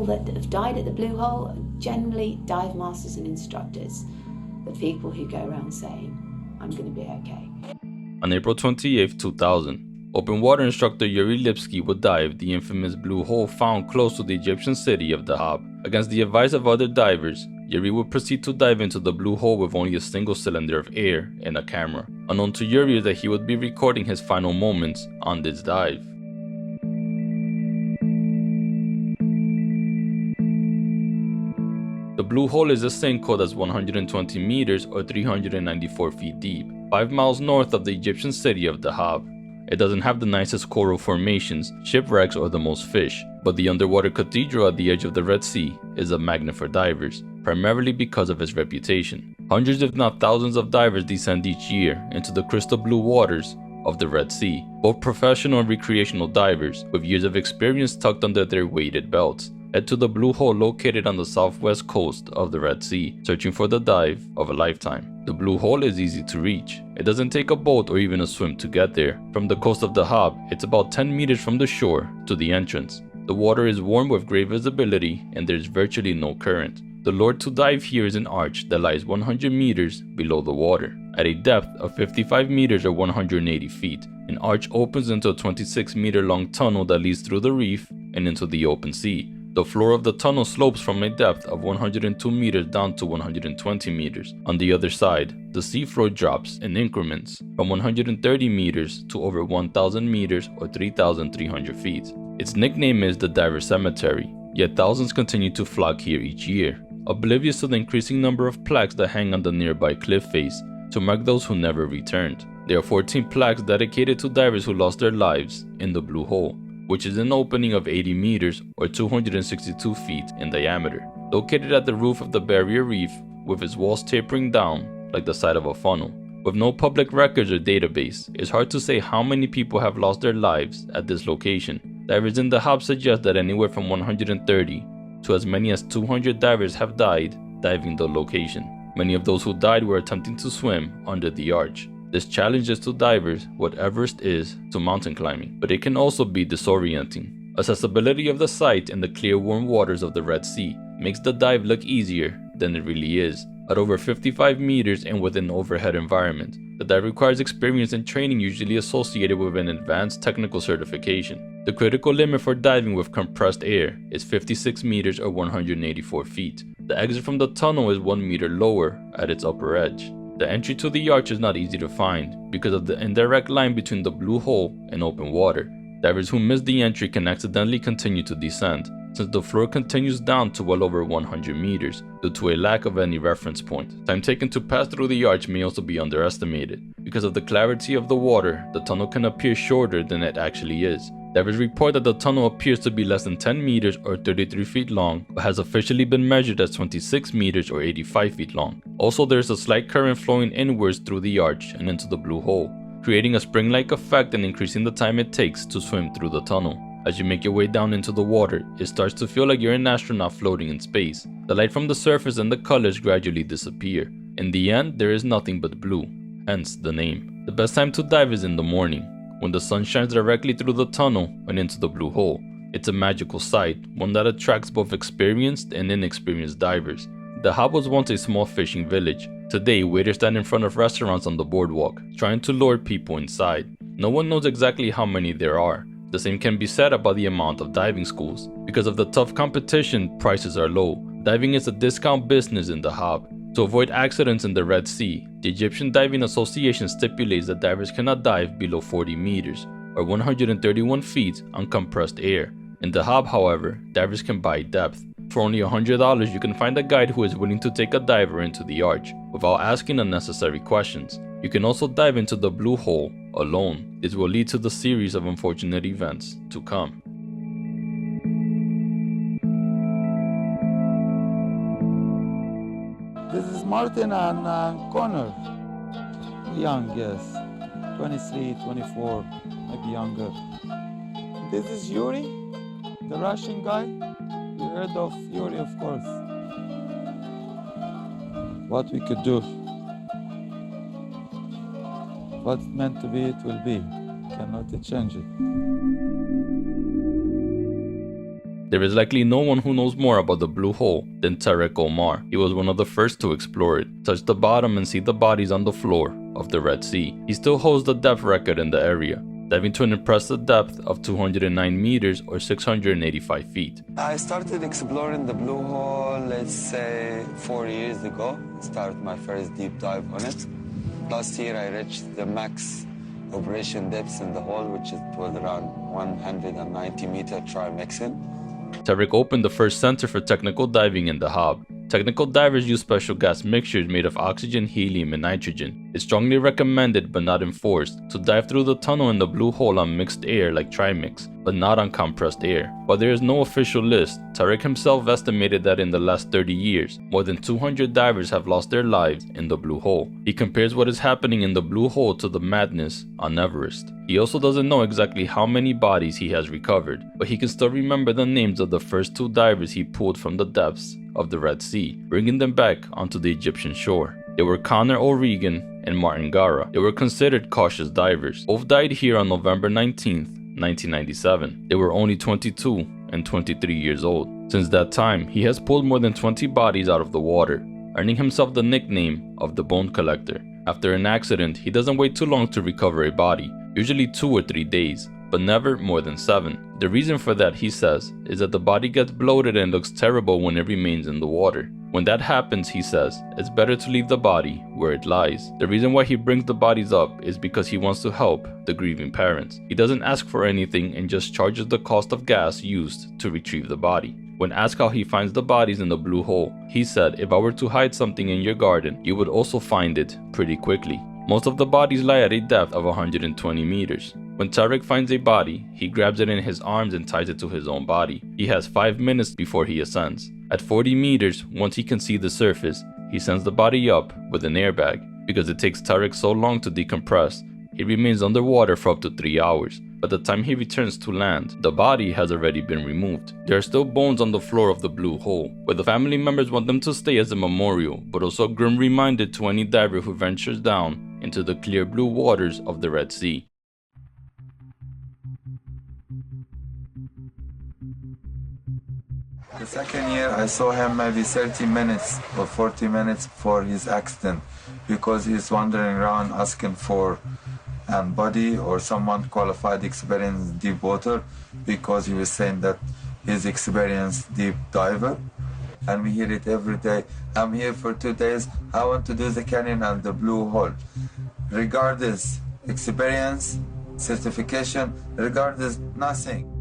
that have died at the Blue Hole are generally dive masters and instructors, the people who go around saying, I'm going to be okay. On April 28, 2000, open water instructor Yuri Lipski would dive the infamous Blue Hole found close to the Egyptian city of Dahab. Against the advice of other divers, Yuri would proceed to dive into the Blue Hole with only a single cylinder of air and a camera. Unknown to Yuri is that he would be recording his final moments on this dive. The Blue Hole is a sinkhole that's 120 meters or 394 feet deep, 5 miles north of the Egyptian city of Dahab. It doesn't have the nicest coral formations, shipwrecks, or the most fish, but the underwater cathedral at the edge of the Red Sea is a magnet for divers, primarily because of its reputation. Hundreds if not thousands of divers descend each year into the crystal blue waters of the Red Sea, both professional and recreational divers with years of experience tucked under their weighted belts. Head to the Blue Hole located on the southwest coast of the Red Sea, searching for the dive of a lifetime. The Blue Hole is easy to reach. It doesn't take a boat or even a swim to get there. From the coast of Dahab, it's about 10 meters from the shore to the entrance. The water is warm with great visibility and there's virtually no current. The lure to dive here is an arch that lies 100 meters below the water. At a depth of 55 meters or 180 feet, an arch opens into a 26-meter long tunnel that leads through the reef and into the open sea. The floor of the tunnel slopes from a depth of 102 meters down to 120 meters. On the other side, the seafloor drops in increments from 130 meters to over 1,000 meters or 3,300 feet. Its nickname is the Diver Cemetery, yet thousands continue to flock here each year, oblivious to the increasing number of plaques that hang on the nearby cliff face to mark those who never returned. There are 14 plaques dedicated to divers who lost their lives in the Blue Hole, which is an opening of 80 meters or 262 feet in diameter, located at the roof of the barrier reef with its walls tapering down like the side of a funnel. With no public records or database, it's hard to say how many people have lost their lives at this location. Divers in Dahab suggest that anywhere from 130 to as many as 200 divers have died diving the location. Many of those who died were attempting to swim under the arch. This challenges to divers what Everest is to mountain climbing, but it can also be disorienting. Accessibility of the site and the clear warm waters of the Red Sea makes the dive look easier than it really is. At over 55 meters and with an overhead environment, the dive requires experience and training usually associated with an advanced technical certification. The critical limit for diving with compressed air is 56 meters or 184 feet. The exit from the tunnel is 1 meter lower at its upper edge. The entry to the arch is not easy to find because of the indirect line between the Blue Hole and open water. Divers who miss the entry can accidentally continue to descend, since the floor continues down to well over 100 meters due to a lack of any reference point. Time taken to pass through the arch may also be underestimated. Because of the clarity of the water, the tunnel can appear shorter than it actually is. Divers report that the tunnel appears to be less than 10 meters or 33 feet long, but has officially been measured as 26 meters or 85 feet long. Also, there is a slight current flowing inwards through the arch and into the Blue Hole, creating a spring-like effect and increasing the time it takes to swim through the tunnel. As you make your way down into the water, it starts to feel like you're an astronaut floating in space. The light from the surface and the colors gradually disappear. In the end, there is nothing but blue, hence the name. The best time to dive is in the morning, when the sun shines directly through the tunnel and into the Blue Hole. It's a magical sight, one that attracts both experienced and inexperienced divers. Dahab was once a small fishing village. Today, waiters stand in front of restaurants on the boardwalk, trying to lure people inside. No one knows exactly how many there are. The same can be said about the amount of diving schools. Because of the tough competition, prices are low. Diving is a discount business in Dahab. To avoid accidents in the Red Sea, the Egyptian Diving Association stipulates that divers cannot dive below 40 meters or 131 feet on compressed air. In Dahab, however, divers can buy depth. For only $100, you can find a guide who is willing to take a diver into the arch without asking unnecessary questions. You can also dive into the Blue Hole alone. This will lead to the series of unfortunate events to come. This is Martin and Connor. Young, yes. 23, 24, maybe younger. This is Yuri, the Russian guy. You heard of Yuri, of course. What we could do. What's meant to be, it will be. Cannot change it. There is likely no one who knows more about the Blue Hole than Tarek Omar. He was one of the first to explore it, touch the bottom and see the bodies on the floor of the Red Sea. He still holds the depth record in the area, diving to an impressive depth of 209 meters or 685 feet. I started exploring the Blue Hole, let's say 4 years ago. Started my first deep dive on it. Last year I reached the max operation depths in the hole, which was around 190 meter trimexin. Tarek opened the first center for technical diving in Dahab. Technical divers use special gas mixtures made of oxygen, helium, and nitrogen. It's strongly recommended, but not enforced, to dive through the tunnel in the Blue Hole on mixed air like trimix, but not on compressed air. While there is no official list, Tarek himself estimated that in the last 30 years, more than 200 divers have lost their lives in the Blue Hole. He compares what is happening in the Blue Hole to the madness on Everest. He also doesn't know exactly how many bodies he has recovered, but he can still remember the names of the first 2 divers he pulled from the depths of the Red Sea, bringing them back onto the Egyptian shore. They were Connor O'Regan and Martin Gara. They were considered cautious divers. Both died here on November 19th, 1997. They were only 22 and 23 years old. Since that time, he has pulled more than 20 bodies out of the water, earning himself the nickname of the Bone Collector. After an accident, he doesn't wait too long to recover a body, usually 2 or 3 days, but never more than 7. The reason for that, he says, is that the body gets bloated and looks terrible when it remains in the water. When that happens, he says, it's better to leave the body where it lies. The reason why he brings the bodies up is because he wants to help the grieving parents. He doesn't ask for anything and just charges the cost of gas used to retrieve the body. When asked how he finds the bodies in the Blue Hole, he said, if I were to hide something in your garden, you would also find it pretty quickly. Most of the bodies lie at a depth of 120 meters. When Tarek finds a body, he grabs it in his arms and ties it to his own body. He has 5 minutes before he ascends. At 40 meters, once he can see the surface, he sends the body up with an airbag. Because it takes Tarek so long to decompress, he remains underwater for up to 3 hours. By the time he returns to land, the body has already been removed. There are still bones on the floor of the Blue Hole, where the family members want them to stay as a memorial, but also a grim reminder to any diver who ventures down into the clear blue waters of the Red Sea. The second year I saw him maybe 30 minutes or 40 minutes before his accident, because he's wandering around asking for a body or someone qualified, experienced deep water, because he was saying that he's experienced deep diver. And we hear it every day. I'm here for 2 days. I want to do the canyon and the Blue Hole. Regardless experience, certification, regardless nothing.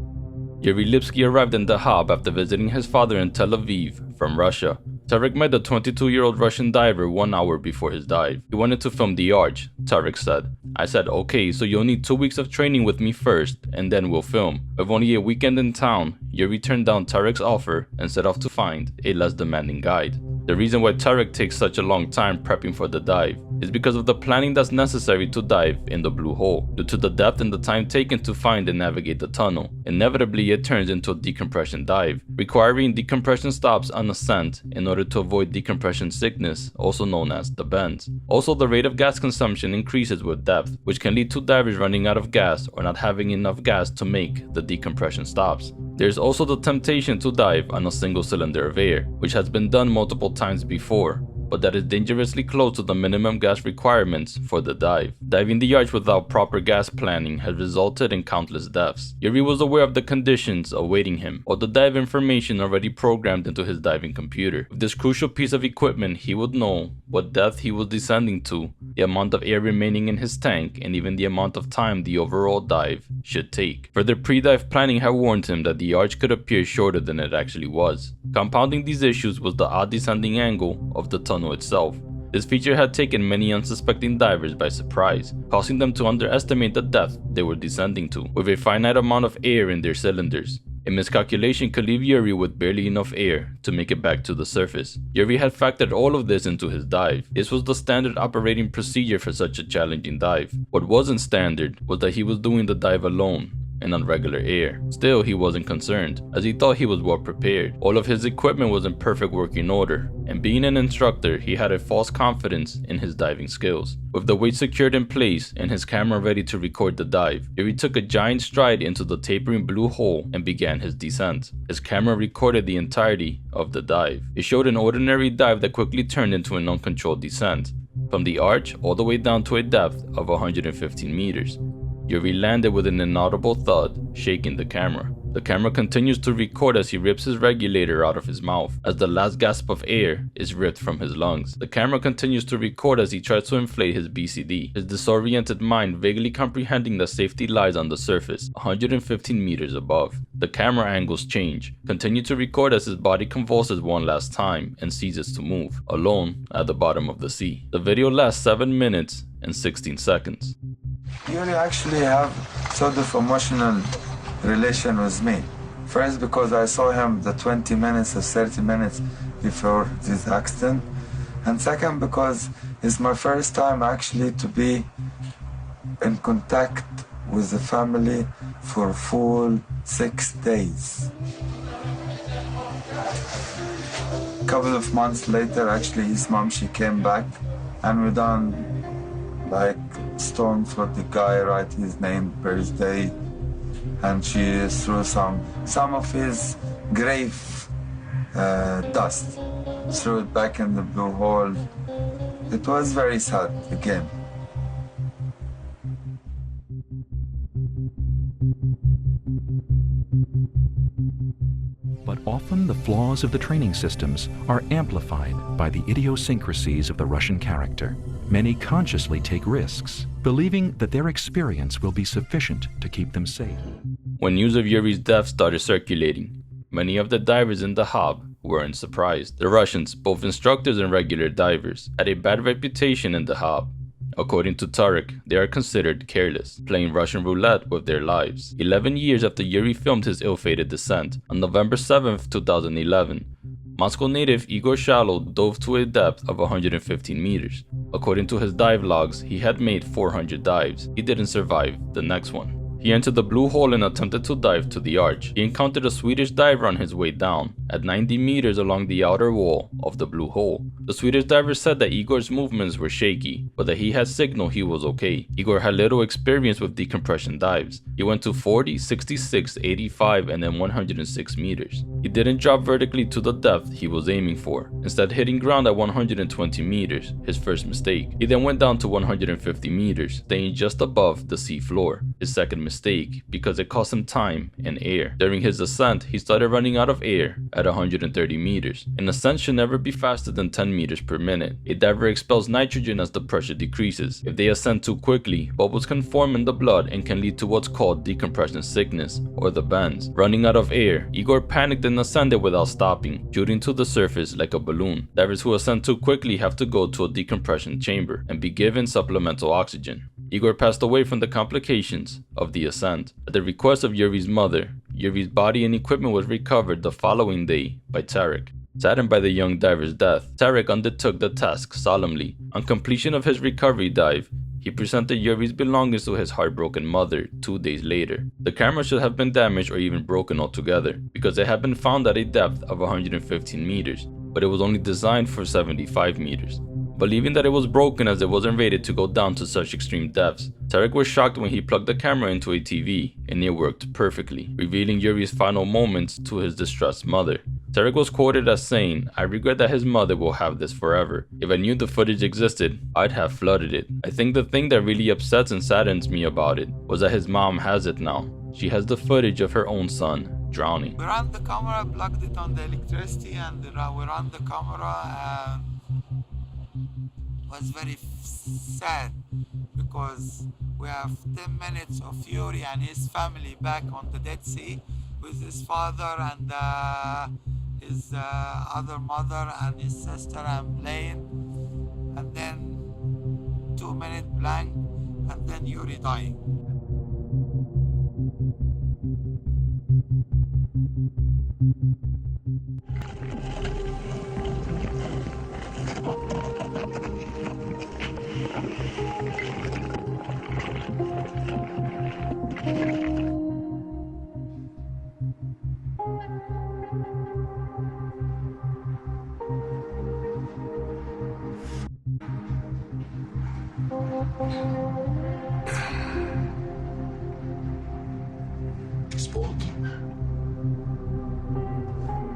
Yuri Lipski arrived in Dahab after visiting his father in Tel Aviv from Russia. Tarek met the 22-year-old Russian diver 1 hour before his dive. He wanted to film the arch, Tarek said. I said, okay, so you'll need 2 weeks of training with me first, and then we'll film. With only a weekend in town, Yuri turned down Tarek's offer and set off to find a less demanding guide. The reason why Tarek takes such a long time prepping for the dive is because of the planning that's necessary to dive in the Blue Hole. Due to the depth and the time taken to find and navigate the tunnel, inevitably it turns into a decompression dive, requiring decompression stops on ascent in order to avoid decompression sickness, also known as the bends. Also, the rate of gas consumption increases with depth, which can lead to divers running out of gas or not having enough gas to make the decompression stops. There's also the temptation to dive on a single cylinder of air, which has been done multiple times before, but that is dangerously close to the minimum gas requirements for the dive. Diving the arch without proper gas planning has resulted in countless deaths. Yuri was aware of the conditions awaiting him, or the dive information already programmed into his diving computer. With this crucial piece of equipment, he would know what depth he was descending to, the amount of air remaining in his tank, and even the amount of time the overall dive should take. Further pre-dive planning had warned him that the arch could appear shorter than it actually was. Compounding these issues was the odd descending angle of the tunnel itself. This feature had taken many unsuspecting divers by surprise, causing them to underestimate the depth they were descending to, with a finite amount of air in their cylinders. A miscalculation could leave Yuri with barely enough air to make it back to the surface. Yuri had factored all of this into his dive. This was the standard operating procedure for such a challenging dive. What wasn't standard was that he was doing the dive alone, and on regular air. Still, he wasn't concerned, as he thought he was well prepared. All of his equipment was in perfect working order, and being an instructor, he had a false confidence in his diving skills. With the weight secured in place and his camera ready to record the dive, Yuri took a giant stride into the tapering blue hole and began his descent. His camera recorded the entirety of the dive. It showed an ordinary dive that quickly turned into an uncontrolled descent, from the arch all the way down to a depth of 115 meters. Yuri landed with an inaudible thud, shaking the camera. The camera continues to record as he rips his regulator out of his mouth, as the last gasp of air is ripped from his lungs. The camera continues to record as he tries to inflate his BCD, his disoriented mind vaguely comprehending that safety lies on the surface, 115 meters above. The camera angles change, continue to record as his body convulses one last time and ceases to move, alone at the bottom of the sea. The video lasts 7 minutes and 16 seconds. Yuri actually have sort of emotional relation with me. First, because I saw him the 20 minutes or 30 minutes before this accident. And second, because it's my first time actually to be in contact with the family for full 6 days. A couple of months later, actually, his mom, she came back and we done like stone for the guy, write his name, birthday, and she threw some of his grave dust, threw it back in the blue hole. It was very sad again. But often the flaws of the training systems are amplified by the idiosyncrasies of the Russian character. Many consciously take risks, believing that their experience will be sufficient to keep them safe. When news of Yuri's death started circulating, many of the divers in Dahab weren't surprised. The Russians, both instructors and regular divers, had a bad reputation in Dahab. According to Tarek, they are considered careless, playing Russian roulette with their lives. 11 years after Yuri filmed his ill-fated descent, on November 7, 2011, Moscow native Igor Shallow dove to a depth of 115 meters. According to his dive logs, he had made 400 dives. He didn't survive the next one. He entered the blue hole and attempted to dive to the arch. He encountered a Swedish diver on his way down, at 90 meters along the outer wall of the blue hole. The Swedish diver said that Igor's movements were shaky, but that he had signaled he was okay. Igor had little experience with decompression dives. He went to 40, 66, 85, and then 106 meters. He didn't drop vertically to the depth he was aiming for, instead hitting ground at 120 meters, his first mistake. He then went down to 150 meters, staying just above the sea floor, his second mistake, because it cost him time and air. During his ascent, he started running out of air at 130 meters. An ascent should never be faster than 10 meters per minute. A diver expels nitrogen as the pressure decreases. If they ascend too quickly, bubbles can form in the blood and can lead to what's called decompression sickness, or the bends. Running out of air, Igor panicked and ascended without stopping, shooting to the surface like a balloon. Divers who ascend too quickly have to go to a decompression chamber and be given supplemental oxygen. Igor passed away from the complications of the ascent. At the request of Yuri's mother, Yuri's body and equipment was recovered the following day by Tarek. Saddened by the young diver's death, Tarek undertook the task solemnly. On completion of his recovery dive, he presented Yuri's belongings to his heartbroken mother 2 days later. The camera should have been damaged or even broken altogether, because it had been found at a depth of 115 meters, but it was only designed for 75 meters. Believing that it was broken as it wasn't rated to go down to such extreme depths, Tarek was shocked when he plugged the camera into a TV and it worked perfectly, revealing Yuri's final moments to his distressed mother. Tarek was quoted as saying, "I regret that his mother will have this forever. If I knew the footage existed, I'd have flooded it. I think the thing that really upsets and saddens me about it was that his mom has it now. She has the footage of her own son drowning." We ran the camera, plugged it on the electricity, and we ran the camera, and was very sad because we have 10 minutes of Yuri and his family back on the Dead Sea with his father and his other mother and his sister and playing, and then 2-minute blank, and then Yuri dying. Sport.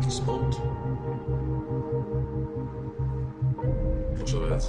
Sport. Control.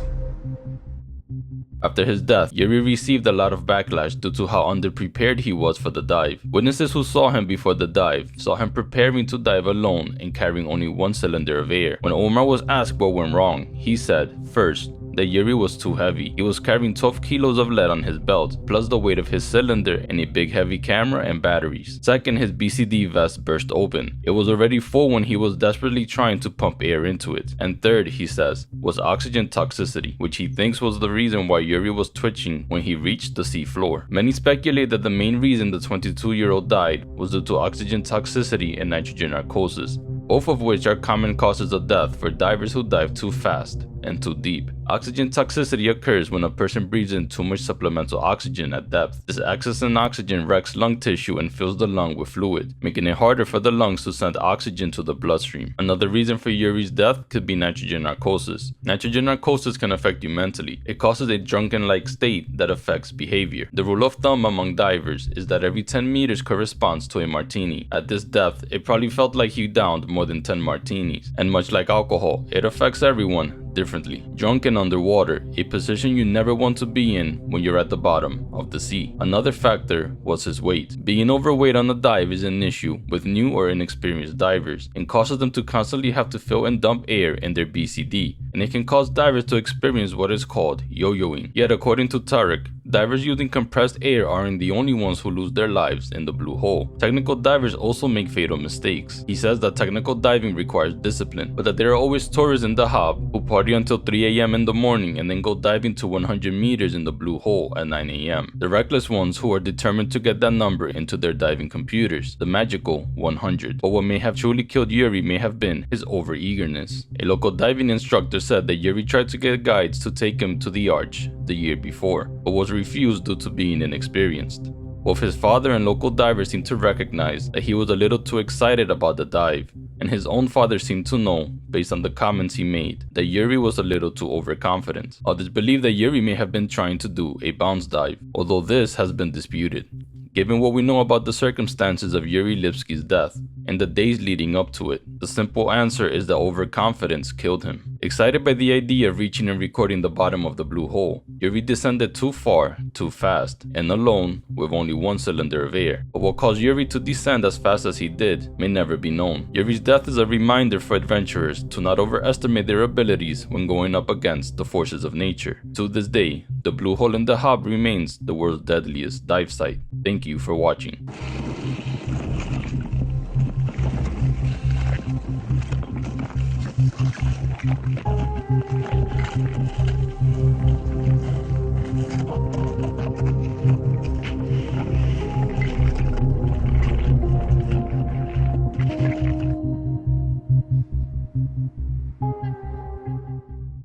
After his death, Yuri received a lot of backlash due to how underprepared he was for the dive. Witnesses who saw him before the dive saw him preparing to dive alone and carrying only one cylinder of air. When Omar was asked what went wrong, he said, first, that Yuri was too heavy. He was carrying 12 kilos of lead on his belt, plus the weight of his cylinder and a big heavy camera and batteries. Second, his BCD vest burst open. It was already full when he was desperately trying to pump air into it. And third, he says, was oxygen toxicity, which he thinks was the reason why Yuri was twitching when he reached the sea floor. Many speculate that the main reason the 22-year-old died was due to oxygen toxicity and nitrogen narcosis, both of which are common causes of death for divers who dive too fast and too deep. Oxygen toxicity occurs when a person breathes in too much supplemental oxygen at depth. This excess in oxygen wrecks lung tissue and fills the lung with fluid, making it harder for the lungs to send oxygen to the bloodstream. Another reason for Yuri's death could be nitrogen narcosis. Nitrogen narcosis can affect you mentally. It causes a drunken-like state that affects behavior. The rule of thumb among divers is that every 10 meters corresponds to a martini. At this depth, it probably felt like he downed more than 10 martinis. And much like alcohol, it affects everyone differently. Drunk and underwater, a position you never want to be in when you're at the bottom of the sea. Another factor was his weight. Being overweight on a dive is an issue with new or inexperienced divers and causes them to constantly have to fill and dump air in their BCD, and it can cause divers to experience what is called yo-yoing. Yet according to Tarek, divers using compressed air aren't the only ones who lose their lives in the Blue Hole. Technical divers also make fatal mistakes. He says that technical diving requires discipline, but that there are always tourists in Dahab who party until 3 a.m. in the morning and then go diving to 100 meters in the Blue Hole at 9 a.m. The reckless ones who are determined to get that number into their diving computers, the magical 100. But what may have truly killed Yuri may have been his overeagerness. A local diving instructor said that Yuri tried to get guides to take him to the arch the year before, but was refused due to being inexperienced. Both his father and local divers seemed to recognize that he was a little too excited about the dive, and his own father seemed to know, based on the comments he made, that Yuri was a little too overconfident. Others believe that Yuri may have been trying to do a bounce dive, although this has been disputed. Given what we know about the circumstances of Yuri Lipski's death and the days leading up to it, the simple answer is that overconfidence killed him. Excited by the idea of reaching and recording the bottom of the Blue Hole, Yuri descended too far, too fast, and alone with only one cylinder of air. But what caused Yuri to descend as fast as he did may never be known. Yuri's death is a reminder for adventurers to not overestimate their abilities when going up against the forces of nature. To this day, the Blue Hole in Dahab remains the world's deadliest dive site. Thank you for watching. Thank you.